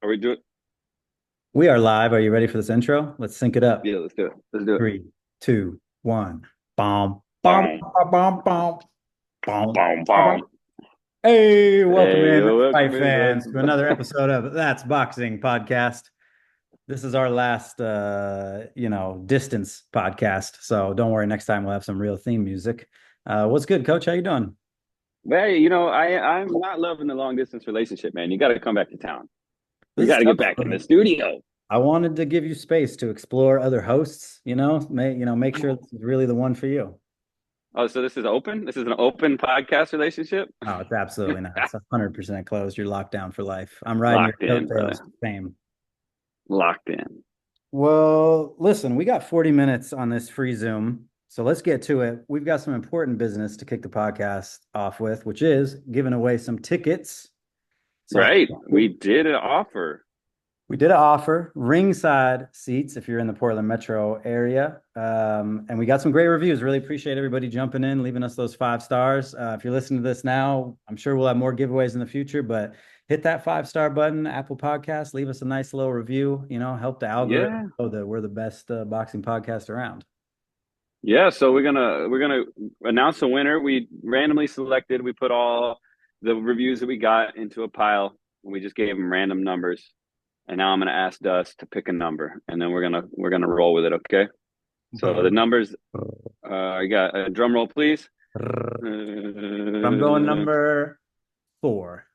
Are we doing? We are live. Are you ready for this intro? Let's sync it up. Yeah, let's do it. Let's do it. Three, two, one. Bomb, bomb, Boom, bomb, bomb, bomb, bomb, boom, bomb. boom. Hey, welcome Hey, in, fight welcome in, fans, welcome. to another episode of That's Boxing Podcast. This is our last, distance podcast. So don't worry, next time we'll have some real theme music. What's good, Coach? How you doing? Well, I'm not loving the long distance relationship, man. You got to come back to town. You This is got to tough get back for in the me. studio. I wanted to give you space to explore other hosts. Make sure this is really the one for you. Oh, so this is open? This is an open podcast relationship? Oh, it's absolutely not. It's 100% closed. You're locked down for life. I'm riding your Locked in, coattails brother. to fame. Locked in. Well, listen, we got 40 minutes on this free Zoom. So let's get to it. We've got some important business to kick the podcast off with, which is giving away some tickets. So Right. We did an offer. we did an offer, ringside seats if you're in the Portland metro area. And we got some great reviews. Really appreciate everybody jumping in, leaving us those 5 stars. If you're listening to this now, I'm sure we'll have more giveaways in the future, but hit that 5 star button, Apple Podcast, leave us a nice little review, help the algorithm Yeah. know that we're the best boxing podcast around. Yeah, so we're gonna announce a winner. We randomly selected. We put all the reviews that we got into a pile, and we just gave them random numbers. And now I'm gonna ask Dust to pick a number, and then we're gonna roll with it. Okay. So the numbers. I got a drum roll, please. I'm going number 4.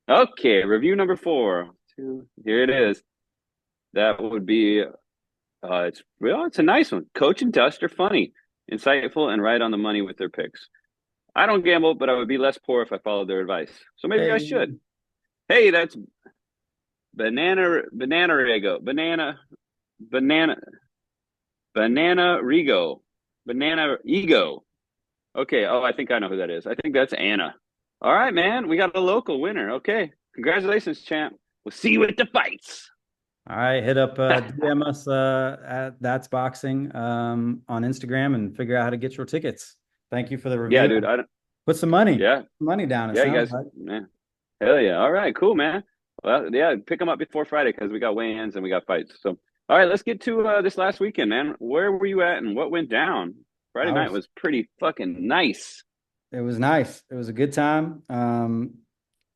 Okay, review number four. Here it is. That would be. It's a nice one. Coach and Dust are funny, insightful, and right on the money with their picks. I don't gamble, but I would be less poor if I followed their advice. So maybe I Hey, should. Hey, that's banana rego, banana, banana rego, banana ego. Okay. Oh, I think I know who that is. I think that's Anna. All right, man. We got a local winner. Okay. Congratulations, champ. We'll see you at the fights. all right, hit up DM us at That's Boxing on Instagram and figure out how to get your tickets. Thank you for the Yeah, review. dude. I don't. Put some Yeah, money down, it yeah. You sounds guys, like. man. Hell yeah. All right. Cool, man. Well, yeah. Pick them up before Friday because we got weigh-ins and we got fights. So, all right. Let's get to this last weekend, man. Where were you at and what went down? Friday I night was was pretty fucking nice. It was nice. It was a good time.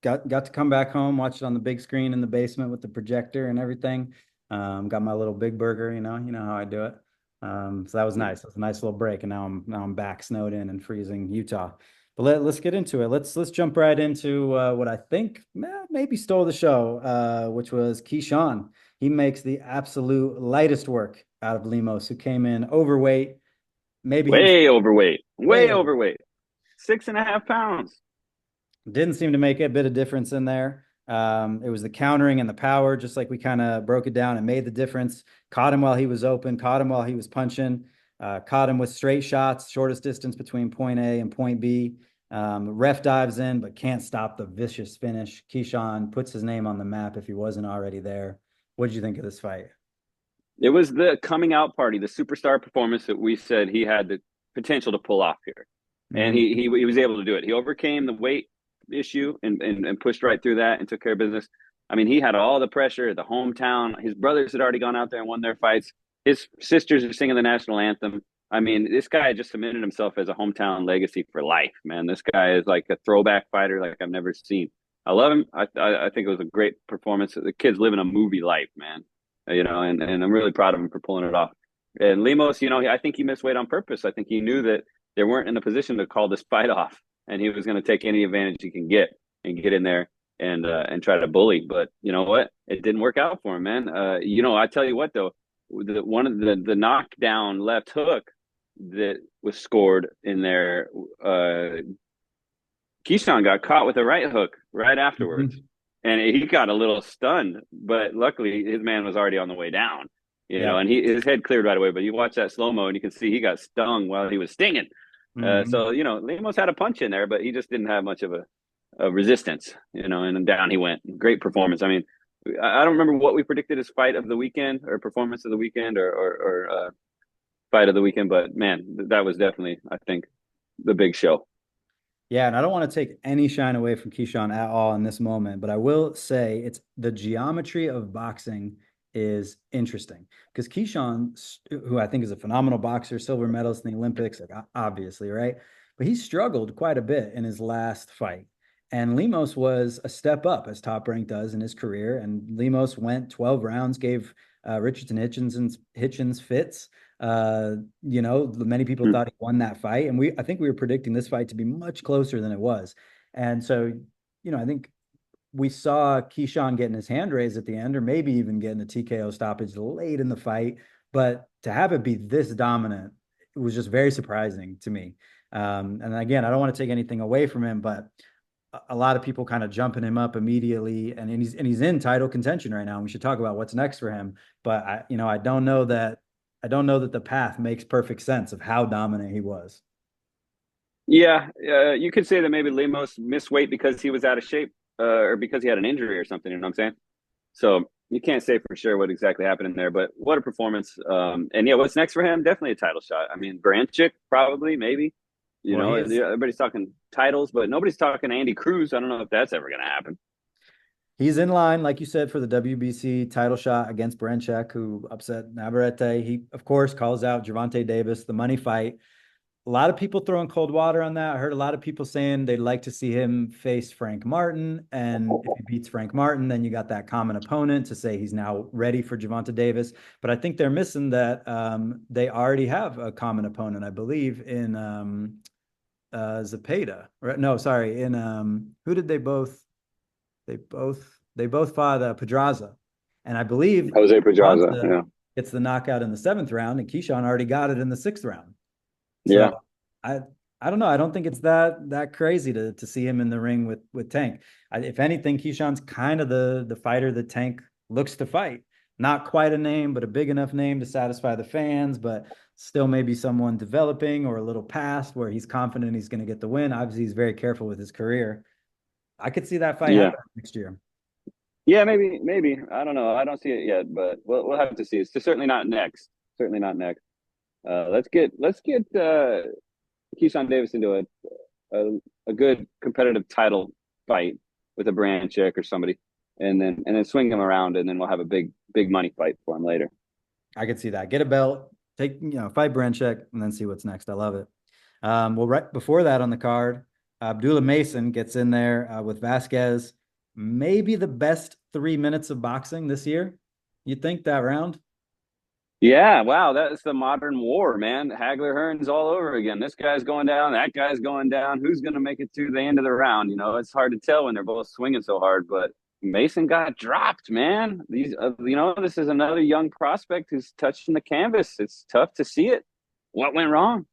Got to come back home, watch it on the big screen in the basement with the projector and everything. Got my little big burger, you know how I do it. So that was nice. It was a nice little break, and now I'm back snowed in and freezing Utah. But let's get into it. Let's jump right into what I think maybe stole the show, which was Keyshawn. He makes the absolute lightest work out of Lemos, who came in overweight. Maybe he was Way overweight. way Way over. overweight. 6.5 pounds. Didn't seem to make a bit of difference in there. It was the countering and the power, just like we kind of broke it down and made the difference. Caught him while he was open, caught him while he was punching, caught him with straight shots, shortest distance between point A and point B. Ref dives in, but can't stop the vicious finish. Keyshawn puts his name on the map if he wasn't already there. What did you think of this fight? It was the coming out party, the superstar performance that we said he had the potential to pull off here. And Mm-hmm. he was able to do it. He overcame the weight issue and pushed right through that and took care of business. I mean, he had all the pressure, the hometown. His brothers had already gone out there and won their fights. His sisters are singing the national anthem. I mean, this guy just cemented himself as a hometown legacy for life, man. This guy is like a throwback fighter like I've never seen. I love him. I think it was a great performance. The kid's living a movie life, man. And I'm really proud of him for pulling it off. And Lemos, I think he missed weight on purpose. I think he knew that they weren't in a position to call this fight off, and he was going to take any advantage he can get and get in there and try to bully. But you know what? It didn't work out for him, man. I tell you what though, one of the knockdown left hook that was scored in there, Keyshawn got caught with a right hook right afterwards, Mm-hmm. and he got a little stunned. But luckily, his man was already on the way down, Yep. and his head cleared right away. But you watch that slow mo, and you can see he got stung while he was stinging. Mm-hmm. So Lemos had a punch in there, but he just didn't have much of a resistance, and then down he went. Great performance. I mean, I don't remember what we predicted as fight of the weekend or performance of the weekend or fight of the weekend, but man, that was definitely, I think, the big show. Yeah, and I don't want to take any shine away from Keyshawn at all in this moment, but I will say it's the geometry of boxing is interesting because Keyshawn, who I think is a phenomenal boxer, silver medalist in the Olympics, like obviously, right? But he struggled quite a bit in his last fight. And Lemos was a step up, as Top Rank does in his career. And Lemos went 12 rounds, gave Richardson Hitchens fits. Many people Hmm. thought he won that fight, and I think we were predicting this fight to be much closer than it was. And so, I think we saw Keyshawn getting his hand raised at the end, or maybe even getting a TKO stoppage late in the fight. But to have it be this dominant, it was just very surprising to me. And again, I don't want to take anything away from him, but a lot of people kind of jumping him up immediately, and he's in title contention right now. And we should talk about what's next for him. But I don't know that the path makes perfect sense of how dominant he was. Yeah, you could say that maybe Lemos missed weight because he was out of shape, or because he had an injury or something. You know what I'm saying? So you can't say for sure what exactly happened in there, but what a performance! And yeah, what's next for him? Definitely a title shot. I mean, Branchik probably, maybe. You Well, know, he's everybody's talking titles, but nobody's talking Andy Cruz. I don't know if that's ever going to happen. he's in line, like you said, for the WBC title shot against Brenchek, who upset Navarrete. He, of course, calls out Gervonta Davis, the money fight. A lot of people throwing cold water on that. I heard a lot of people saying they'd like to see him face Frank Martin. And if he beats Frank Martin, then you got that common opponent to say he's now ready for Gervonta Davis. But I think they're missing that they already have a common opponent, I believe, in Zepeda. Right? No, sorry. In who did they both fought Pedraza. And I believe Jose Pedraza. Pedraza Yeah. gets the knockout in the seventh round, and Keyshawn already got it in the sixth round. So Yeah. I I don't know. I don't think it's that crazy to see him in the ring with Tank. If anything, Keyshawn's kind of the fighter that Tank looks to fight. Not quite a name, but a big enough name to satisfy the fans, but still maybe someone developing or a little past where he's confident he's going to get the win. Obviously, he's very careful with his career. I could see that fight Yeah. happen next year. Yeah, maybe. I don't know. I don't see it yet, but we'll have to see. It's just certainly not next. Certainly not next. Let's get Keyshawn Davis into a good competitive title fight with a brand check or somebody, and then swing him around, and then we'll have a big money fight for him later. I could see that. Get a belt, fight Brenchek, and then see what's next. I love it. Well, right before that on the card, Abdullah Mason gets in there with Vasquez. Maybe the best 3 minutes of boxing this year. You think that round? Yeah, wow, that's the modern war, man. Hagler Hearns all over again. This guy's going down, that guy's going down. Who's going to make it to the end of the round? You know, it's hard to tell when they're both swinging so hard. But Mason got dropped, man. This is another young prospect who's touching the canvas. It's tough to see it. What went wrong?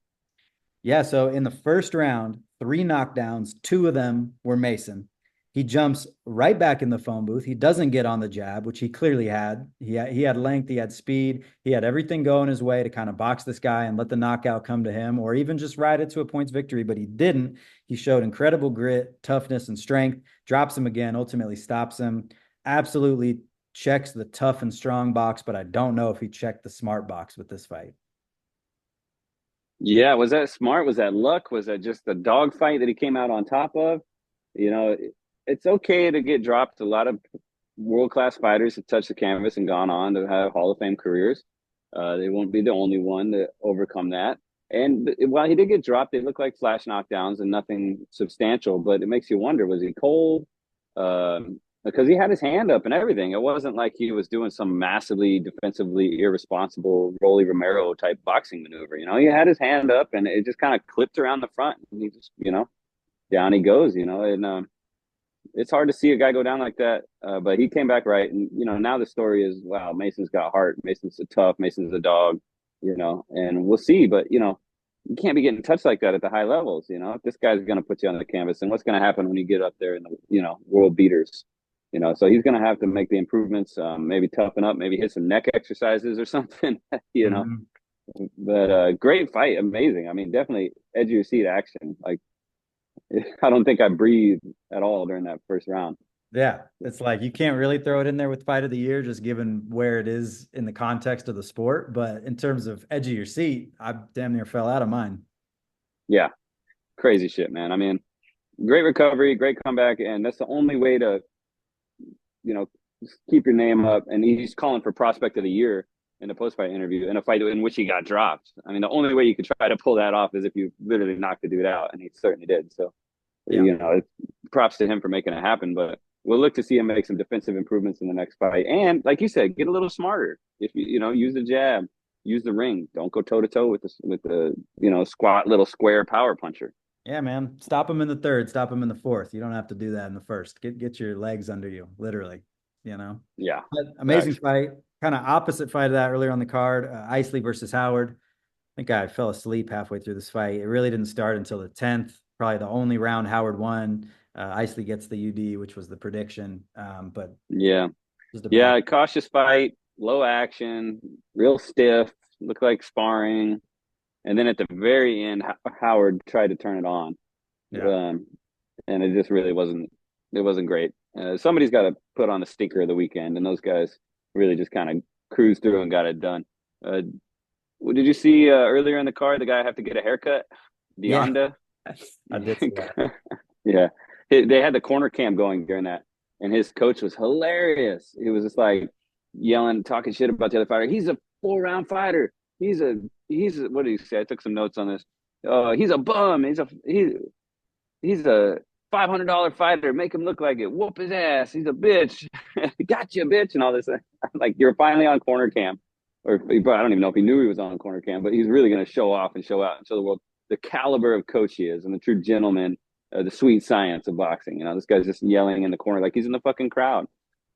Yeah, so in the first round, three knockdowns, two of them were Mason. He jumps right back in the phone booth. He doesn't get on the jab, which he clearly had. He had length, he had speed, he had everything going his way to kind of box this guy and let the knockout come to him, or even just ride it to a points victory. But he didn't. He showed incredible grit, toughness, and strength. Drops him again, ultimately stops him. Absolutely checks the tough and strong box, but I don't know if he checked the smart box with this fight. Yeah, was that smart? Was that luck? Was that just the dogfight that he came out on top of? You know, it's okay to get dropped. A lot of world class fighters have touched the canvas and gone on to have Hall of Fame careers. They won't be the only one to overcome that. And while he did get dropped, they look like flash knockdowns and nothing substantial. But it makes you wonder: was he cold? Because he had his hand up and everything. It wasn't like he was doing some massively defensively irresponsible Rolly Romero type boxing maneuver. You know, he had his hand up and it just kind of clipped around the front. And he just, down he goes. And it's hard to see a guy go down like that. But he came back right. And, now the story is, wow, Mason's got heart. Mason's a tough. Mason's a dog, and we'll see. But, you can't be getting touched like that at the high levels. If this guy's going to put you on the canvas, and what's going to happen when you get up there in the, world beaters, so he's going to have to make the improvements, maybe toughen up, maybe hit some neck exercises or something, Mhm. but great fight. Amazing. I mean, definitely edge of your seat action. Like, I don't think I breathed at all during that first round. Yeah, it's like you can't really throw it in there with fight of the year, just given where it is in the context of the sport. But in terms of edge of your seat, I damn near fell out of mine. Yeah, crazy shit, man. I mean, great recovery, great comeback, and that's the only way to, you know, keep your name up. And he's calling for prospect of the year in a post fight interview in a fight in which he got dropped. I mean, the only way you could try to pull that off is if you literally knocked the dude out, and he certainly did. So, Yeah. props to him for making it happen. But we'll look to see him make some defensive improvements in the next fight. And like you said, get a little smarter. If use the jab, use the ring. Don't go toe to toe with the squat little square power puncher. Yeah, man. Stop him in the third, stop him in the fourth. You don't have to do that in the first. Get your legs under you, literally, you know. Yeah, But amazing facts. fight. Kind of opposite fight of that earlier on the card. Isley versus Howard. I think I fell asleep halfway through this fight. It really didn't start until the 10th. Probably the only round Howard won. Isley gets the UD, which was the prediction. But Yeah, just a bad. yeah. Cautious fight, low action, real stiff. Looked like sparring. And then at the very end, Howard tried to turn it on, Yeah. um, and it just really wasn't. It wasn't great. Somebody's got to put on the stinker of the weekend, and those guys really just kind of cruised through and got it done. Did you see earlier in the card the guy have to get a haircut? Yeah. Deonda. I did see that. Yeah, they had the corner cam going during that, and his coach was hilarious. He was just like yelling, talking shit about the other fighter. He's a 4 round fighter. He's what did he say? I took some notes on this. He's a bum. He's a $500 fighter. Make him look like it. Whoop his ass. He's a bitch. Gotcha, bitch, and all this. Like you're finally on corner cam, or I don't even know if he knew he was on corner cam, but he's really going to show off and show out and show the world the caliber of coach he is and the true gentleman, the sweet science of boxing. This guy's just yelling in the corner like he's in the fucking crowd.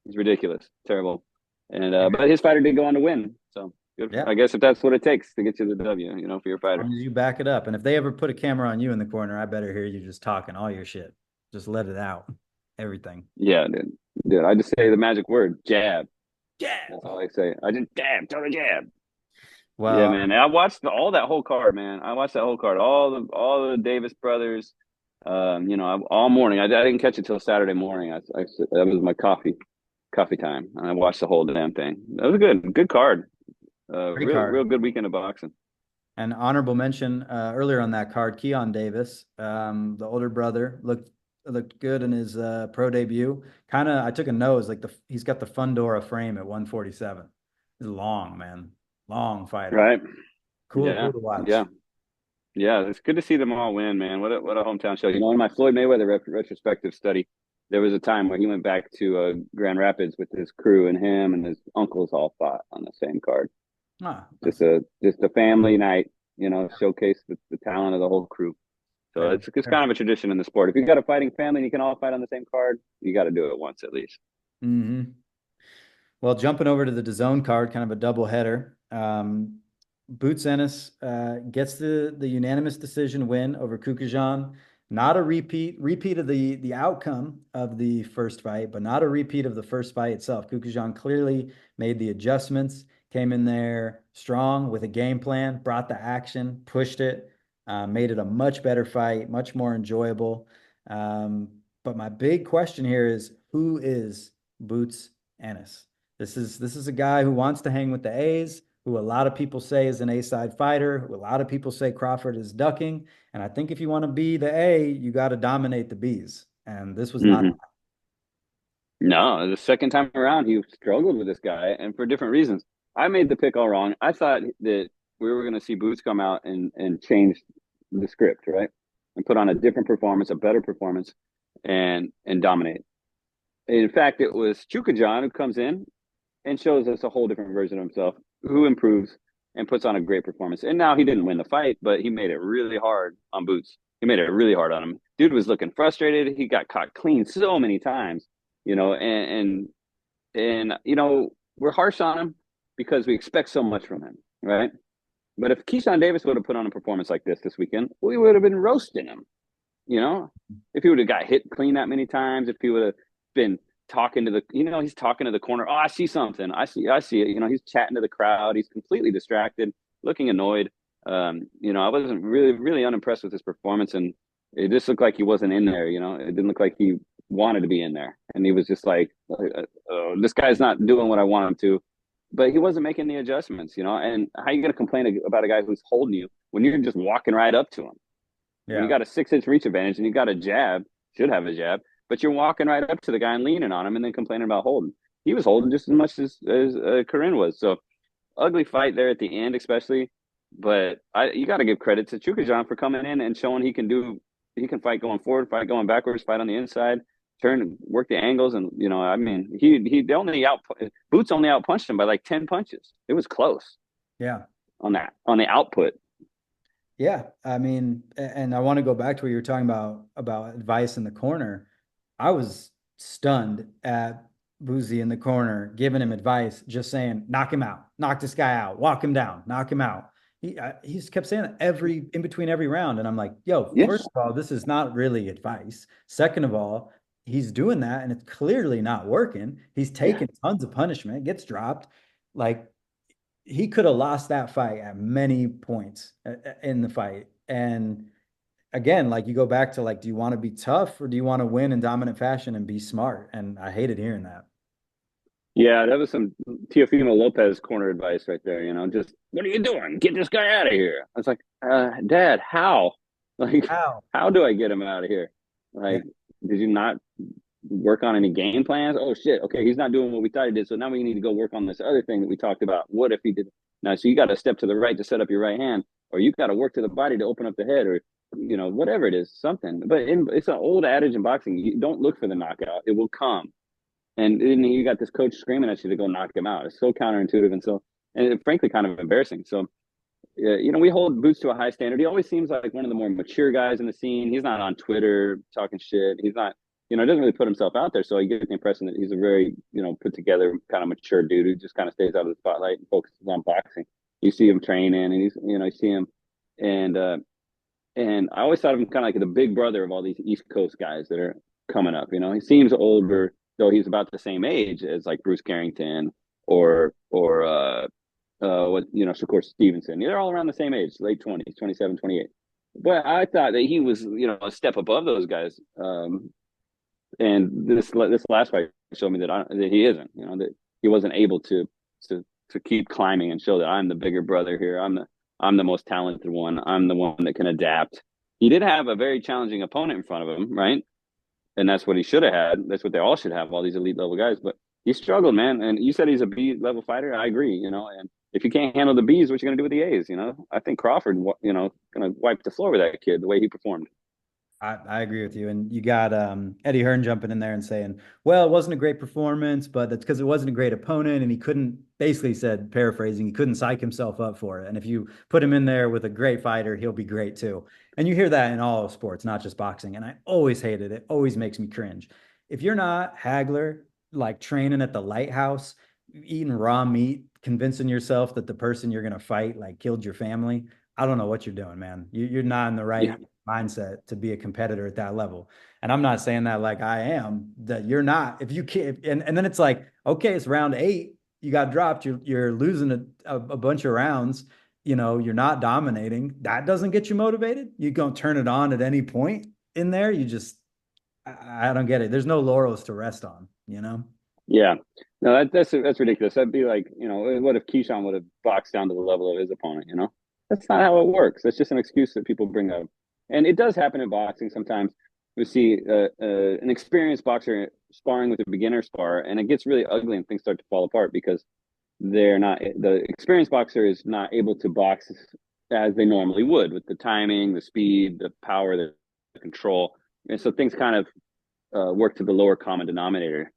He's ridiculous, terrible. And but his fighter did go on to win, so good. Yeah. I guess if that's what it takes to get you the W, for your As fighter. long as you back it up. And if they ever put a camera on you in the corner, I better hear you just talking all your shit. Just let it out. Everything. Yeah, dude. I just say the magic word, jab. Yeah. That's all I say. I just jab, tell the jab. Yeah, Well, man. And I watched all that whole card, man. I watched that whole card, all the Davis brothers. All morning. I didn't catch it till Saturday morning. That was my coffee time, and I watched the whole damn thing. That was a good card. great Real card. good weekend of boxing. And honorable mention earlier on that card, Keon Davis, the older brother, looked good in his pro debut. Kind of, I took a nose like he's got the Fundora frame at 147. He's long, man, long fighter. Right? Cool Yeah, to watch. yeah, yeah. It's good to see them all win, man. What a hometown show. In my Floyd Mayweather retrospective study, there was a time where he went back to Grand Rapids with his crew, and him and his uncles all fought on the same card. Ah, Just a family night, showcase the talent of the whole crew. So fair, it's fair. kind of a tradition in the sport. If you've got a fighting family and you can all fight on the same card, you got to do it once at least. Mm-hmm. Well, jumping over to the DAZN card, kind of a double header. Boots Ennis gets the unanimous decision win over Kukajan. Not a repeat of the outcome of the first fight, but not a repeat of the first fight itself. Kukajan clearly made the adjustments, came in there strong with a game plan, brought the action, pushed it, made it a much better fight, much more enjoyable. But my big question here is, who is Boots Ennis? This is a guy who wants to hang with the A's, who a lot of people say is an A-side fighter, who a lot of people say Crawford is ducking. And I think if you want to be the A, you got to dominate the B's. And this was not. Mm-hmm. No, the second time around, he struggled with this guy, and for different reasons. I made the pick all wrong. I thought that we were going to see Boots come out and change the script, right, and put on a different performance, a better performance, and dominate. In fact, it was Chukajan who comes in and shows us a whole different version of himself, who improves and puts on a great performance. And now he didn't win the fight, but he made it really hard on Boots. He made it really hard on him. Dude was looking frustrated. He got caught clean so many times, and we're harsh on him because we expect so much from him, right? But if Keyshawn Davis would have put on a performance like this weekend, we would have been roasting him. If he would have got hit clean that many times, if he would have been talking to he's talking to the corner. Oh, I see something. I see it. He's chatting to the crowd. He's completely distracted, looking annoyed. I wasn't really, really unimpressed with his performance, and it just looked like he wasn't in there. It didn't look like he wanted to be in there, and he was just like, this guy's not doing what I want him to. But he wasn't making the adjustments, and how are you going to complain about a guy who's holding you when you're just walking right up to him? And you Yeah. got a 6 inch reach advantage, and you got a jab, should have a jab, but you're walking right up to the guy and leaning on him, and then complaining about holding. He was holding just as much as Corinne was. So ugly fight there at the end, especially. But you got to give credit to Chukajan for coming in and showing he can fight going forward, fight going backwards, fight on the inside, turn, work the angles, and I mean, he only Boots only outpunched him by like 10 punches. It was close Yeah. on the output. Yeah. I mean, and I want to go back to what you were talking about advice in the corner. I was stunned at Boozy in the corner, giving him advice, just saying, knock him out, knock this guy out, walk him down, knock him out. He just kept saying that in between every round. And I'm like, yo, Yeah, first of all, this is not really advice. Second of all, he's doing that and it's clearly not working. He's yeah, taking tons of punishment, gets dropped. Like he could have lost that fight at many points in the fight. And again, like you go back to like, do you want to be tough or do you want to win in dominant fashion and be smart? And I hated hearing that. yeah. That was some Teofimo Lopez corner advice right there. Just what are you doing? Get this guy out of here. I was like, Dad, how? Like, How? how do I get him out of here? Yeah. Like, did you not work on any game plans? Oh shit, okay, he's not doing what we thought he did. So now we need to go work on this other thing that we talked about. What if he did now? So you got to step to the right to set up your right hand, or you got to work to the body to open up the head, or whatever it is, something. But it's an old adage in boxing: you don't look for the knockout; it will come. And then you got this coach screaming at you to go knock him out. It's so counterintuitive and frankly kind of embarrassing. So we hold Boots to a high standard. He always seems like one of the more mature guys in the scene. He's not on Twitter talking shit. He's not, doesn't really put himself out there. So you get the impression that he's a very, put together, kind of mature dude who just kind of stays out of the spotlight and focuses on boxing. You see him training, and you see him, and I always thought of him kind of like the big brother of all these East Coast guys that are coming up. He seems older, though he's about the same age as like Bruce Carrington or Shakur Stevenson. They're all around the same age, late 20s, 27, 28. But I thought that he was, a step above those guys. And this last fight showed me that he isn't, that he wasn't able to keep climbing and show that I'm the bigger brother here. I'm the most talented one. I'm the one that can adapt. He did have a very challenging opponent in front of him, right? And that's what he should have had. That's what they all should have, all these elite level guys. But he struggled, man. And you said he's a B level fighter. I agree, and if you can't handle the B's, what you going to do with the A's? I think Crawford, going to wipe the floor with that kid the way he performed. I agree with you. And you got Eddie Hearn jumping in there and saying, well, it wasn't a great performance, but that's because it wasn't a great opponent. And he couldn't, basically said, paraphrasing, he couldn't psych himself up for it. And if you put him in there with a great fighter, he'll be great too. And you hear that in all sports, not just boxing. And I always hate it. It always makes me cringe. If you're not Hagler, like training at the lighthouse, eating raw meat, convincing yourself that the person you're going to fight like killed your family, I don't know what you're doing, man. You're not in the Yeah, right mindset to be a competitor at that level. And I'm not saying that like I am, that you're not. If you can't, and then it's like, okay, it's round 8, you got dropped, you're losing a bunch of rounds, you're not dominating. That doesn't get you motivated. You don't turn it on at any point in there. You just, I don't get it. There's no laurels to rest on. yeah. No, that's ridiculous. That'd be like, what if Keyshawn would have boxed down to the level of his opponent? That's not how it works. That's just an excuse that people bring up, and it does happen in boxing sometimes. We see an experienced boxer sparring with a beginner spar, and it gets really ugly, and things start to fall apart because the experienced boxer is not able to box as they normally would with the timing, the speed, the power, the control, and so things kind of work to the lower common denominator.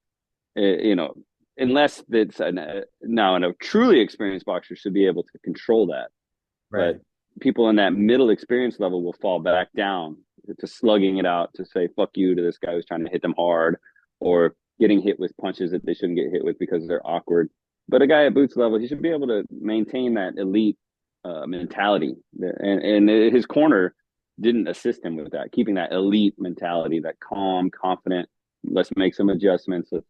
You know, unless it's now, and a truly experienced boxer should be able to control that. But Right. people in that middle experience level will fall back down to slugging it out to say fuck you to this guy who's trying to hit them hard, or getting hit with punches that they shouldn't get hit with because they're awkward. But a guy at Boots level, he should be able to maintain that elite mentality, and his corner didn't assist him with that, keeping that elite mentality, that calm, confident. Let's make some adjustments. Let's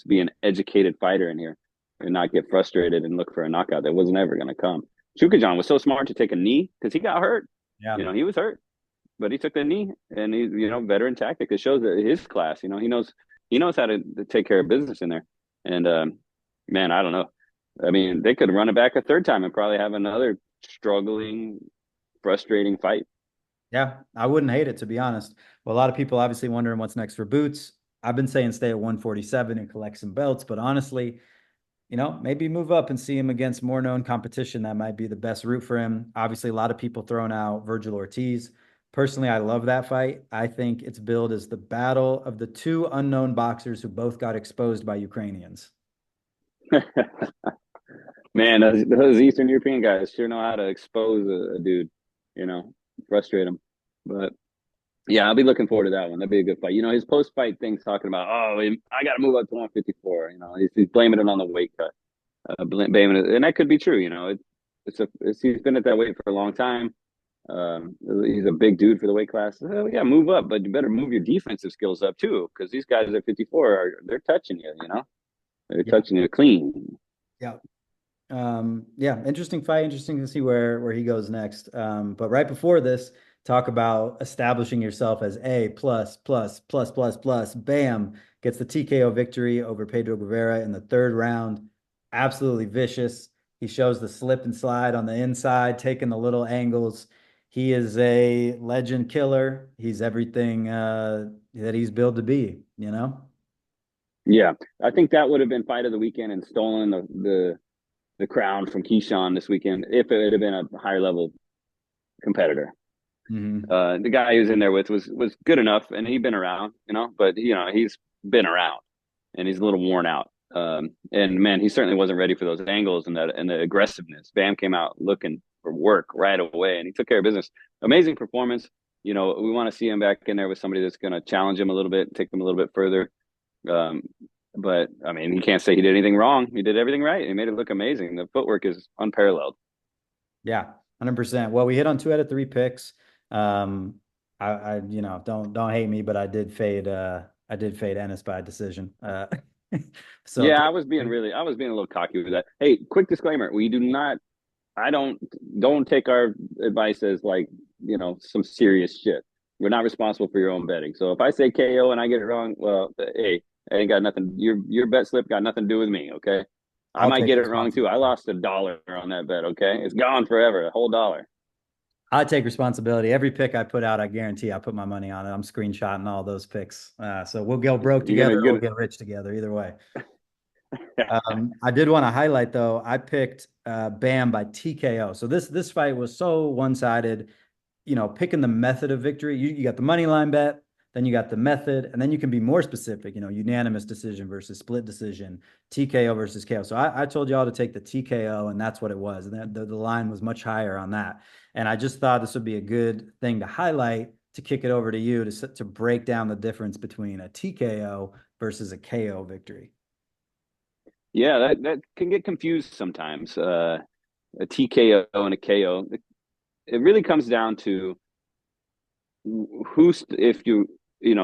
be an educated fighter in here, and not get frustrated and look for a knockout that wasn't ever going to come. Chukajan was so smart to take a knee because he got hurt. Yeah. He was hurt, but he took the knee, and he, veteran tactic. It shows that his class. He knows how to take care of business in there. And man, I don't know. I mean, they could run it back a third time and probably have another struggling, frustrating fight. Yeah, I wouldn't hate it, to be honest. Well, a lot of people obviously wondering what's next for Boots. I've been saying stay at 147 and collect some belts, but honestly, maybe move up and see him against more known competition. That might be the best route for him. Obviously, a lot of people throwing out Virgil Ortiz. Personally, I love that fight. I think it's billed as the battle of the two unknown boxers who both got exposed by Ukrainians. Man, those Eastern European guys sure know how to expose a dude, you know, frustrate him. But yeah, I'll be looking forward to that one. That'd be a good fight. His post fight thing's talking about, oh, I got to move up to 154. He's blaming it on the weight cut, blaming it, and that could be true. He's been at that weight for a long time. He's a big dude for the weight class. Yeah, move up, but you better move your defensive skills up too, because these guys at 54 they're touching you. They're Yeah. touching you clean. Yeah. Yeah, interesting fight. Interesting to see where he goes next. But right before this, talk about establishing yourself as A plus plus plus plus plus. Bam, gets the TKO victory over Pedro Guevara in the third round. Absolutely vicious. He shows the slip and slide on the inside, taking the little angles. He is a legend killer. He's everything that he's built to be, you know? Yeah, I think that would have been fight of the weekend and stolen the crown from Keyshawn this weekend if it had been a higher level competitor. Mm-hmm. The guy he was in there with was good enough, and he'd been around, but he's been around, and he's a little worn out. And man, he certainly wasn't ready for those angles and the aggressiveness. Bam came out looking for work right away, and he took care of business. Amazing performance. We want to see him back in there with somebody that's going to challenge him a little bit, take him a little bit further. But I mean, he can't say he did anything wrong. He did everything right. He made it look amazing. The footwork is unparalleled. Yeah, 100%. Well, we hit on 2 out of 3 picks. Don't hate me, but I did fade Ennis by decision. So Yeah, I was being a little cocky with that. Hey, quick disclaimer: we do not. I don't take our advice as like some serious shit. We're not responsible for your own betting. So if I say KO and I get it wrong, well, hey, it ain't got nothing. Your bet slip got nothing to do with me. Okay, I I'll might take get it wrong too. I responsibility. lost $1 on that bet. Okay, it's gone forever. A whole dollar. I take responsibility. Every pick I put out, I guarantee I put my money on it. I'm screenshotting all those picks. So we'll go broke You're gonna together or we'll get get rich together, either way. it. I did want to highlight though, I picked Bam by TKO. So this fight was so one-sided, picking the method of victory. You got the money line bet, then you got the method, and then you can be more specific, unanimous decision versus split decision, TKO versus KO. So I told y'all to take the TKO, and that's what it was. And the line was much higher on that. And I just thought this would be a good thing to highlight to kick it over to you to break down the difference between a TKO versus a KO victory. Yeah, that can get confused sometimes. A TKO and a KO. It really comes down to if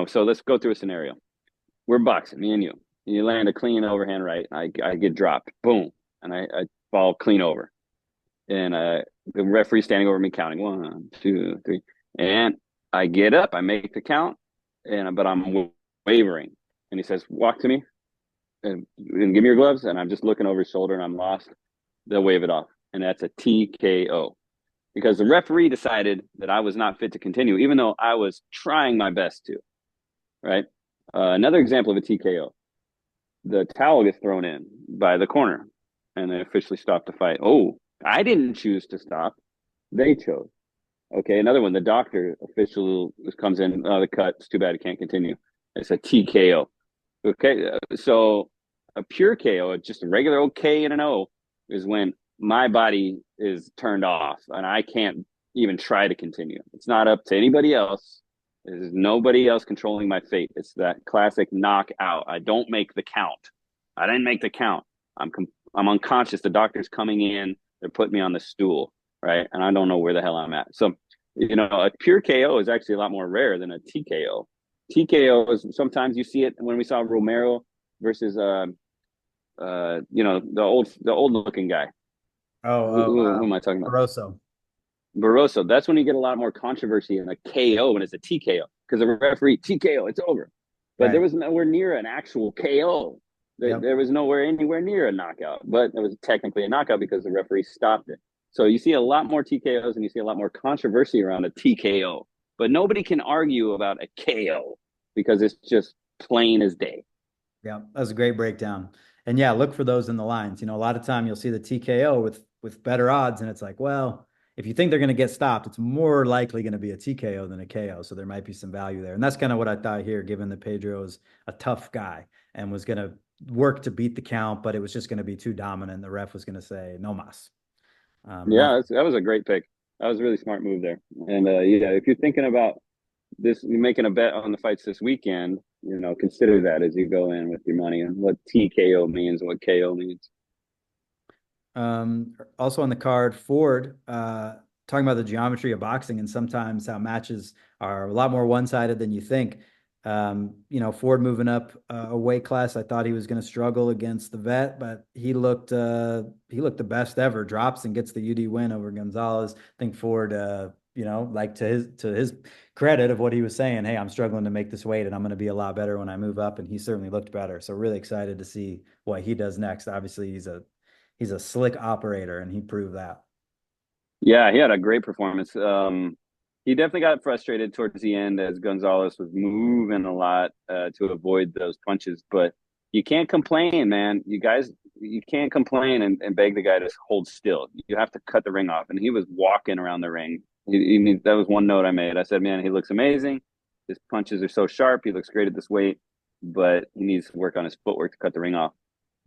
so let's go through a scenario. We're boxing, me and you. You land a clean overhand right, and I get dropped. Boom. And I fall clean over. And the referee standing over me counting 1, 2, 3. And I get up, I make the count, but I'm wavering. And he says, walk to me and give me your gloves. And I'm just looking over his shoulder and I'm lost. They'll wave it off. And that's a TKO. Because the referee decided that I was not fit to continue, even though I was trying my best to. Right. Another example of a TKO: the towel gets thrown in by the corner, and they officially stop the fight. Oh, I didn't choose to stop; they chose. Okay, another one: the doctor official comes in. Oh, the cut. It's too bad it can't continue. It's a TKO. Okay, so a pure KO, just a regular old K and an O, is when my body is turned off and I can't even try to continue. It's not up to anybody else. There's nobody else controlling my fate. It's that classic knockout. I don't make the count. I didn't make the count. I'm unconscious. The doctor's coming in. They're putting me on the stool, right? And I don't know where the hell I'm at. So, a pure KO is actually a lot more rare than a TKO. TKO is sometimes you see it when we saw Romero versus the old looking guy. Who am I talking about? Barroso. Barroso. That's when you get a lot more controversy in a KO and it's a TKO because the referee TKO, it's over. But there Right. was nowhere near an actual KO. Yep. There was anywhere near a knockout, but it was technically a knockout because the referee stopped it. So you see a lot more TKOs and you see a lot more controversy around a TKO. but nobody can argue about a KO because it's just plain as day. Yeah, that's a great breakdown. And yeah, look for those in the lines. A lot of time you'll see the TKO with better odds, and it's like, well, if you think they're going to get stopped, it's more likely going to be a TKO than a KO. So there might be some value there. And that's kind of what I thought here, given that Pedro is a tough guy and was going to work to beat the count, but it was just going to be too dominant. The ref was going to say no mas. Yeah, that was a great pick. That was a really smart move there. And yeah, if you're thinking about this, you're making a bet on the fights this weekend, consider that as you go in with your money and what TKO means and what KO means. Also on the card, Ford, talking about the geometry of boxing and sometimes how matches are a lot more one-sided than you think. Ford moving up a weight class, I thought he was going to struggle against the vet, but he looked the best ever. Drops and gets the UD win over Gonzalez. I think Ford, like to his credit of what he was saying, hey, I'm struggling to make this weight and I'm going to be a lot better when I move up, and he certainly looked better. So really excited to see what he does next. Obviously, he's a slick operator, and he proved that. Yeah, he had a great performance. He definitely got frustrated towards the end as Gonzalez was moving a lot to avoid those punches. But you can't complain, man. You can't complain and beg the guy to hold still. You have to cut the ring off. And he was walking around the ring. That was one note I made. I said, man, he looks amazing. His punches are so sharp. He looks great at this weight, but he needs to work on his footwork to cut the ring off.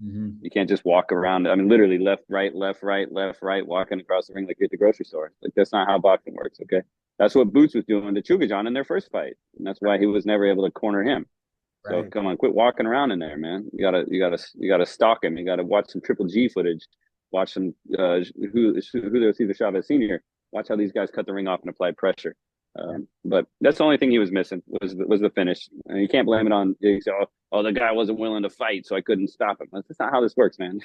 Mm-hmm. You can't just walk around. I mean, literally left, right, left, right, left, right, walking across the ring like you're at the grocery store. Like, that's not how boxing works. Okay. That's what Boots was doing to Chugajon in their first fight. And that's why he was never able to corner him. So Right. come on, quit walking around in there, man. You gotta stalk him. You gotta watch some Triple G footage. Watch some Julio Cesar Chavez Sr. Watch how these guys cut the ring off and apply pressure. But that's the only thing he was missing was the finish. And you can't blame it on the guy wasn't willing to fight, so I couldn't stop him. That's not how this works, man.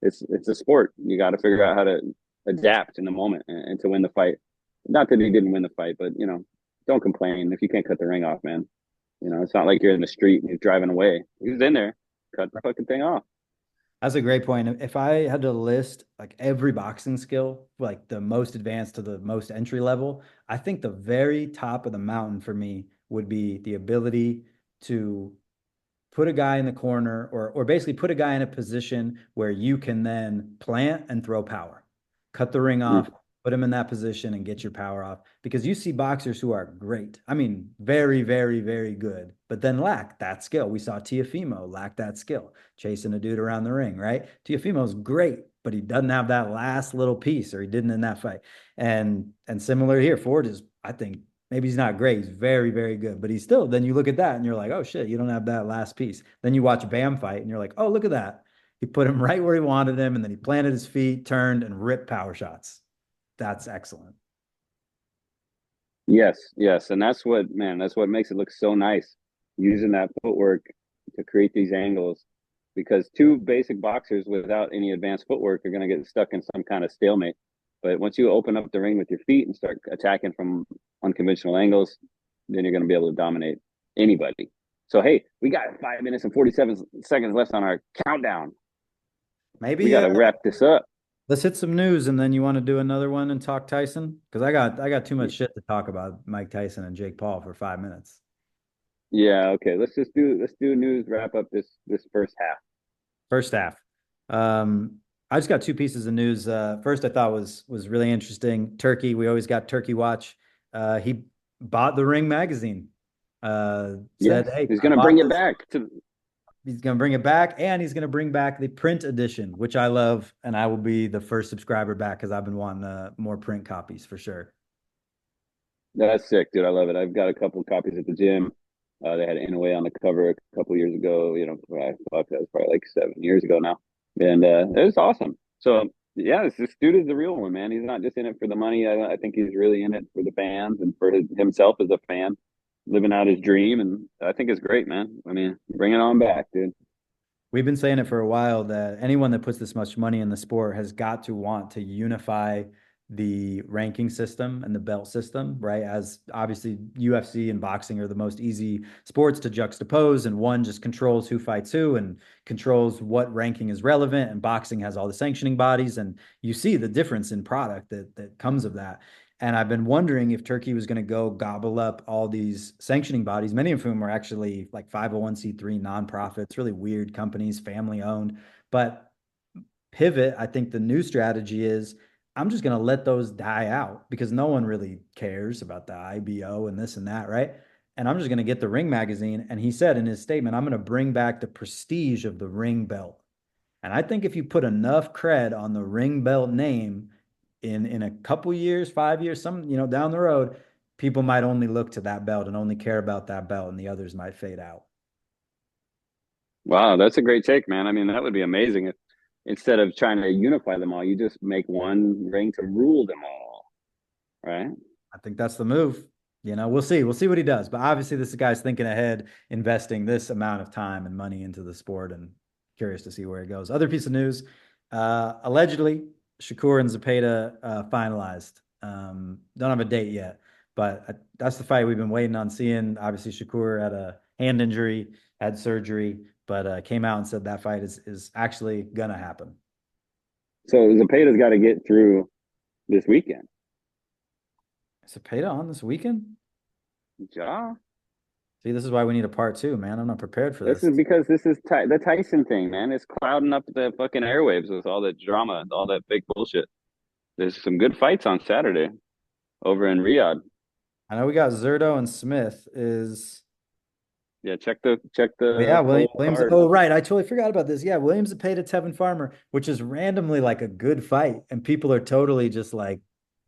It's a sport. You got to figure out how to adapt in the moment and to win the fight. Not that he didn't win the fight, but don't complain if you can't cut the ring off, man. It's not like you're in the street and you're driving away. He was in there, cut the fucking thing off. That's a great point. If I had to list like every boxing skill, like the most advanced to the most entry level, I think the very top of the mountain for me would be the ability to put a guy in the corner or basically put a guy in a position where you can then plant and throw power, cut the ring off, put him in that position and get your power off. Because you see boxers who are great. I mean, very, very, very good, but then lack that skill. We saw Tiafimo lack that skill, chasing a dude around the ring, right? Tiafimo's great, but he doesn't have that last little piece, or he didn't in that fight. And similar here, Ford is, I think, maybe he's not great. He's very, very good, but he's still, then you look at that and you're like, oh shit, you don't have that last piece. Then you watch Bam fight and you're like, oh, look at that. He put him right where he wanted him, and then he planted his feet, turned, and ripped power shots. That's excellent. Yes, and that's what makes it look so nice, using that footwork to create these angles. Because two basic boxers without any advanced footwork are going to get stuck in some kind of stalemate. But once you open up the ring with your feet and start attacking from unconventional angles, then you're going to be able to dominate anybody. So hey, we got 5 minutes and 47 seconds left on our countdown. Maybe We got to wrap this up. let's hit some news, and then you want to do another one and talk Tyson? Because I got too much shit to talk about Mike Tyson and Jake Paul for 5 minutes. Yeah, okay. Let's do news, wrap up this first half. First half. I just got two pieces of news. First, I thought was really interesting. Turkey, we always got Turkey Watch. He bought the Ring magazine. Said, Yes, "Hey, he's I going to bought bring it this." back to. He's going to bring it back, and he's going to bring back the print edition, which I love, and I will be the first subscriber back because I've been wanting more print copies for sure. That's sick, dude. I love it. I've got a couple copies at the gym. They had Inouye on the cover a couple years ago. I thought that was probably like 7 years ago now, and it was awesome. So yeah, this dude is the real one, man. He's not just in it for the money. I think he's really in it for the fans and for himself as a fan, living out his dream. And I think it's great, man. I mean, bring it on back, dude. We've been saying it for a while that anyone that puts this much money in the sport has got to want to unify the ranking system and the belt system, right? As obviously UFC and boxing are the most easy sports to juxtapose, and one just controls who fights who and controls what ranking is relevant, and boxing has all the sanctioning bodies, and you see the difference in product that comes of that. And I've been wondering if Turkey was going to go gobble up all these sanctioning bodies, many of whom are actually like 501c3 nonprofits, really weird companies, family owned. But pivot, I think the new strategy is I'm just going to let those die out because no one really cares about the IBO and this and that, right? And I'm just going to get the Ring magazine. And he said in his statement, I'm going to bring back the prestige of the ring belt. And I think if you put enough cred on the ring belt name in a couple years, 5 years, some, down the road, people might only look to that belt and only care about that belt and the others might fade out. Wow, that's a great take, man. I mean, that would be amazing if instead of trying to unify them all, you just make one ring to rule them all, right? I think that's the move. We'll see. We'll see what he does. But obviously, this guy's thinking ahead, investing this amount of time and money into the sport, and curious to see where it goes. Other piece of news: allegedly, Shakur and Zapata finalized. Don't have a date yet, but that's the fight we've been waiting on seeing. Obviously, Shakur had a hand injury, had surgery, but came out and said that fight is actually gonna happen. So Zepeda's got to get through this weekend. Is Zapata on this weekend? Ja. See, this is why we need a part two, man. I'm not prepared for This this. is because this is the Tyson thing, man. It's clouding up the fucking airwaves with all the drama, all that fake bullshit. There's some good fights on Saturday over in Riyadh. I know we got Zerto and Smith is Yeah, check oh yeah, the full Williams. card. Oh, right. I totally forgot about this. Yeah, Williams paid to Tevin Farmer, which is randomly like a good fight, and people are totally just like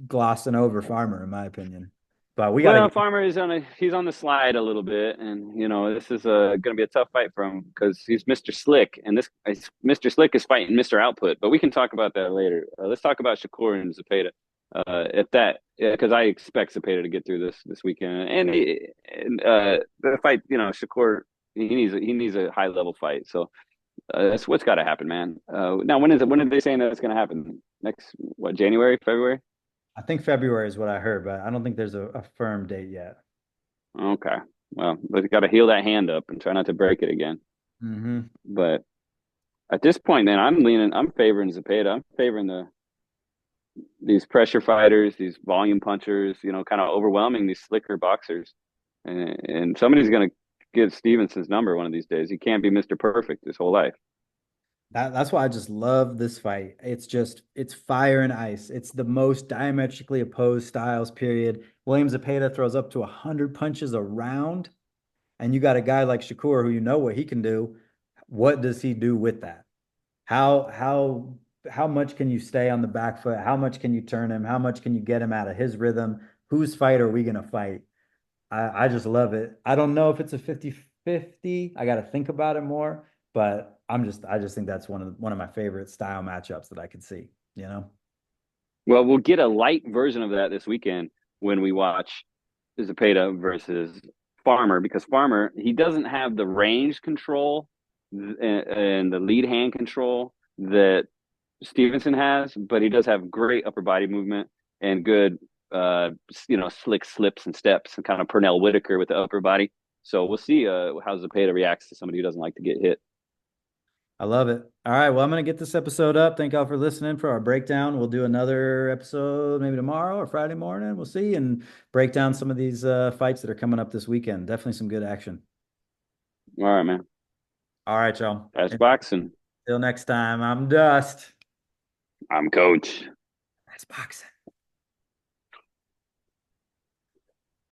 glossing over Farmer, in my opinion. But we got to Well, get Farmer is he's on the slide a little bit, and this is going to be a tough fight for him because he's Mr. Slick, and this Mr. Slick is fighting Mr. Output. But we can talk about that later. Let's talk about Shakur and Zapata. If that, because I expect Zapata to get through this weekend, and the fight, Shakur he needs a high level fight, so that's what's got to happen, man. Now, when is it? When are they saying that it's going to happen? Next, what, January, February? I think February is what I heard, but I don't think there's a firm date yet. Okay. Well, but you got to heal that hand up and try not to break it again. Hmm. But at this point, man, I'm favoring Zapata. I'm favoring these pressure fighters, these volume punchers, kind of overwhelming these slicker boxers. And somebody's going to get Stevenson's number one of these days. He can't be Mr. Perfect his whole life. That's why I just love this fight. It's fire and ice. It's the most diametrically opposed styles, period. Williams Zapata throws up to 100 punches a round. And you got a guy like Shakur who you know what he can do. What does he do with that? How much can you stay on the back foot? How much can you turn him? How much can you get him out of his rhythm? Whose fight are we gonna fight? I just love it. I don't know if it's a 50-50. I gotta think about it more, but I just think that's one of my favorite style matchups that I could see, you know? Well, we'll get a light version of that this weekend when we watch Zapata versus Farmer because Farmer, he doesn't have the range control and the lead hand control that Stevenson has, but he does have great upper body movement and good, slick slips and steps and kind of Pernell Whitaker with the upper body. So we'll see how Zapata reacts to somebody who doesn't like to get hit. I love it. All right. Well, I'm going to get this episode up. Thank y'all for listening for our breakdown. We'll do another episode maybe tomorrow or Friday morning. We'll see and break down some of these fights that are coming up this weekend. Definitely some good action. All right, man. All right, y'all. That's boxing. Until next time, I'm Dust. I'm Coach. That's boxing.